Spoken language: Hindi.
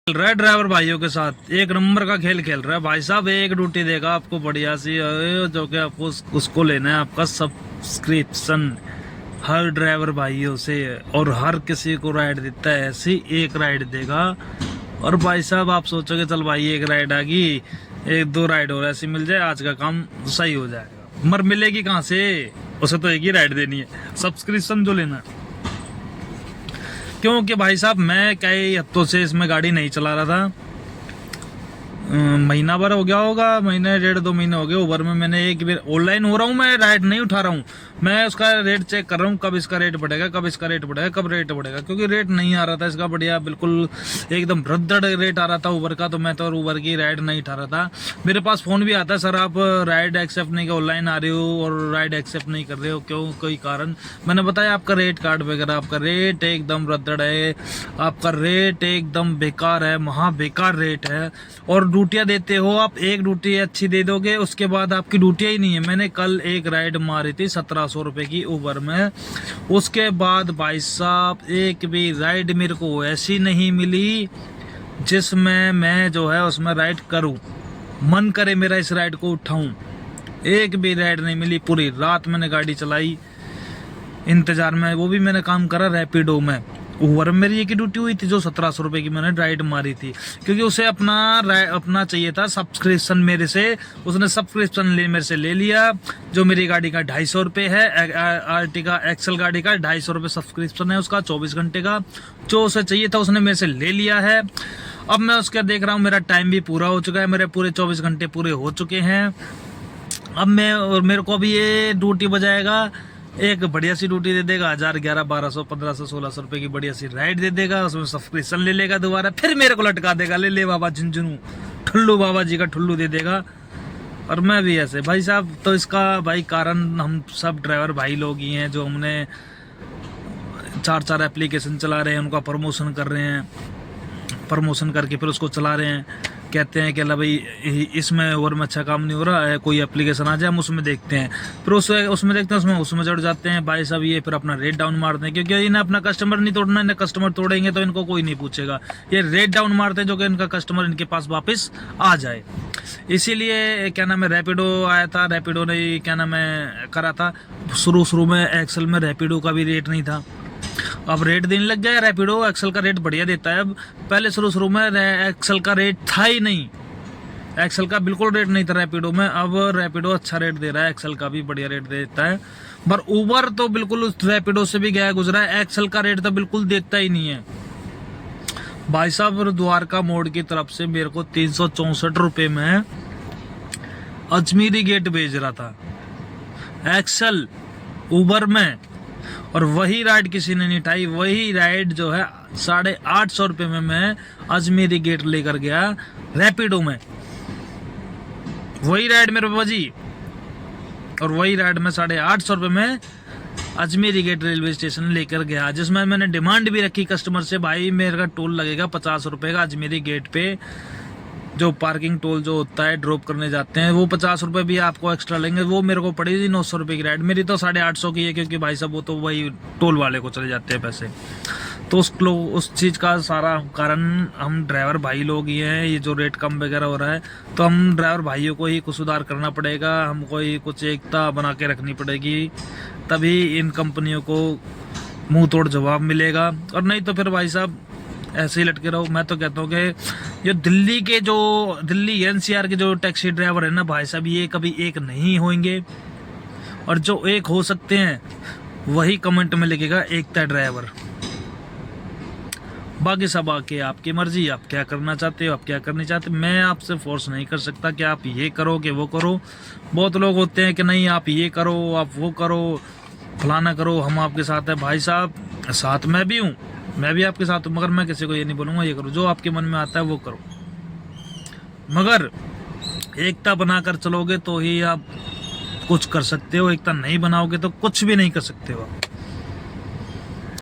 खेल रहा है ड्राइवर भाइयों के साथ, एक नंबर का खेल खेल रहा है भाई साहब। एक ड्यूटी देगा आपको बढ़िया सी, जो कि आपको उसको लेना है आपका सब्सक्रिप्शन हर ड्राइवर भाइयों से, और हर किसी को राइड देता है ऐसी एक राइड देगा। और भाई साहब आप सोचोगे चल भाई एक राइड आ गई, एक दो राइड और ऐसी मिल जाए आज का काम सही हो जाएगा, मर मिलेगी कहाँ से, उसे तो एक ही राइड देनी है, सब्सक्रिप्शन जो लेना है। क्योंकि भाई साहब मैं कई हफ्तों से इसमें गाड़ी नहीं चला रहा था, महीना भर हो गया होगा, महीने 1.5-2 महीने हो गए। उबर में मैंने एक बार ऑनलाइन हो रहा हूँ, मैं राइड नहीं उठा रहा हूँ, मैं उसका रेट चेक कर रहा हूँ, कब इसका रेट बढ़ेगा, कब इसका रेट बढ़ेगा, कब रेट बढ़ेगा, क्योंकि रेट नहीं आ रहा था इसका बढ़िया, बिल्कुल एकदम रद्दड़ रेट आ रहा था उबर का। तो मैं तो उबर की राइड नहीं उठा रहा था। मेरे पास फोन भी आता है, सर आप राइड एक्सेप्ट नहीं, ऑनलाइन आ रहे हो और राइड एक्सेप्ट नहीं कर रहे हो, क्यों, कोई कारण। मैंने बताया आपका रेट कार्ड वगैरह, आपका रेट एकदम रद्दड़ है, आपका रेट एकदम बेकार है, महा बेकार रेट है। और ड्यूटियां देते हो आप, एक ड्यूटी अच्छी दे दोगे उसके बाद आपकी ड्यूटियां ही नहीं है। मैंने कल एक राइड मारी थी 1700 रुपए की उबर में, उसके बाद भाई साहब एक भी राइड मेरे को ऐसी नहीं मिली जिसमें मैं जो है उसमें राइड करूं, मन करे मेरा इस राइड को उठाऊं। एक भी राइड नहीं मिली, पूरी रात मैंने गाड़ी चलाई इंतजार में, वो भी मैंने काम करा रैपिडो में। उबर में मेरी एक ही ड्यूटी हुई थी जो 1700 रुपए की मैंने राइड मारी थी, क्योंकि उसे अपना चाहिए था सब्सक्रिप्शन मेरे से, उसने सब्सक्रिप्शन मेरे से ले लिया। जो मेरी गाड़ी का 250 रुपये है, आर्टिका एक्सल गाड़ी का 250 रुपये सब्सक्रिप्शन है उसका 24 घंटे का, जो उसे चाहिए था उसने मेरे से ले लिया है। अब मैं उसका देख रहा हूँ, मेरा टाइम भी पूरा हो चुका है, मेरे पूरे 24 घंटे पूरे हो चुके हैं। अब मेरे को अभी ये ड्यूटी बजाएगा, एक बढ़िया सी ड्यूटी दे देगा, 1000, 1100, 1200, 1500, 1600 रुपए की बढ़िया सी राइड दे देगा, उसमें सब्सक्रिप्शन ले लेगा दोबारा, फिर मेरे को लटका देगा, ले बाबा झुंझुनू, ठुल्लू बाबा जी का ठुल्लू दे देगा। और मैं भी ऐसे भाई साहब, तो इसका भाई कारण हम सब ड्राइवर भाई लोग ही हैं, जो हमने 4 एप्लीकेशन चला रहे हैं, उनका प्रमोशन कर रहे हैं, प्रमोशन करके फिर उसको चला रहे हैं, कहते हैं कि अल्लाह भाई इसमें और में अच्छा काम नहीं हो रहा है, कोई एप्लीकेशन आ जाए हम उसमें देखते हैं, फिर उसमें देखते हैं, उसमें जुड़ जाते हैं भाई साहब। ये फिर अपना रेट डाउन मारते हैं, क्योंकि इन्हें अपना कस्टमर नहीं तोड़ना, इन्हें कस्टमर तोड़ेंगे तो इनको कोई नहीं पूछेगा। ये रेट डाउन मारते हैं जो कि इनका कस्टमर इनके पास वापस आ जाए। इसीलिए क्या नाम है, रैपिडो आया था, रैपिडो ने क्या नाम है करा था। शुरू में एक्सल में रैपिडो का भी रेट नहीं था, अब रेट देने लग गया रैपिडो, एक्सल का रेट बढ़िया देता है। अब पहले शुरू में एक्सल का रेट था ही नहीं, एक्सल का बिल्कुल रेट नहीं था रैपिडो में, अब रैपिडो अच्छा रेट दे रहा है, एक्सल का भी बढ़िया रेट देता है। पर उबर तो बिल्कुल उस रैपिडो से भी गया गुजरा है, एक्सल का रेट तो बिल्कुल देता ही नहीं है भाई साहब। द्वारका मोड़ की तरफ से मेरे को 364 रुपये में अजमेरी गेट भेज रहा था एक्सल उबर में, और वही राइड किसी ने नहीं उठाई। वही राइड जो है 850 रुपये में मैं अजमेरी गेट लेकर गया रैपिडो में, वही राइड मेरे बजी, और वही राइड में 850 रुपये में अजमेरी गेट रेलवे स्टेशन लेकर गया, जिसमें मैंने डिमांड भी रखी कस्टमर से, भाई मेरे का टोल लगेगा 50 रुपये का अजमेरी गेट पे, जो पार्किंग टोल जो होता है ड्रॉप करने जाते हैं, वो 50 रुपये भी आपको एक्स्ट्रा लेंगे, वो मेरे को पड़ेगी 900 रुपये की राइड। मेरी तो 850 की है, क्योंकि भाई साहब वो तो वही टोल वाले को चले जाते हैं पैसे। तो उस चीज़ का सारा कारण हम ड्राइवर भाई लोग ही हैं। ये जो रेट कम वगैरह हो रहा है, तो हम ड्राइवर भाइयों को ही कुछ सुधार करना पड़ेगा, हमको ही कुछ एकता बना के रखनी पड़ेगी, तभी इन कंपनियों को मुंह तोड़ जवाब मिलेगा। और नहीं तो फिर भाई साहब ऐसे ही लटके रहो। मैं तो कहता हूँ कि जो दिल्ली NCR के जो टैक्सी ड्राइवर है ना भाई साहब, ये कभी एक नहीं होंगे, और जो एक हो सकते हैं वही कमेंट में लिखेगा एकता ड्राइवर। बाकी सब आके आपकी मर्जी, आप क्या करना चाहते हो, आप क्या करनी चाहते हो, मैं आपसे फोर्स नहीं कर सकता कि आप ये करो कि वो करो। बहुत लोग होते हैं कि नहीं आप ये करो, आप वो करो, फलाना करो, हम आपके साथ हैं। भाई साहब साथ मैं भी हूँ, मैं भी आपके साथ हूँ, मगर मैं किसी को ये नहीं बोलूँगा ये करो, जो आपके मन में आता है वो करो, मगर एकता बनाकर चलोगे तो ही आप कुछ कर सकते हो, एकता नहीं बनाओगे तो कुछ भी नहीं कर सकते हो आप।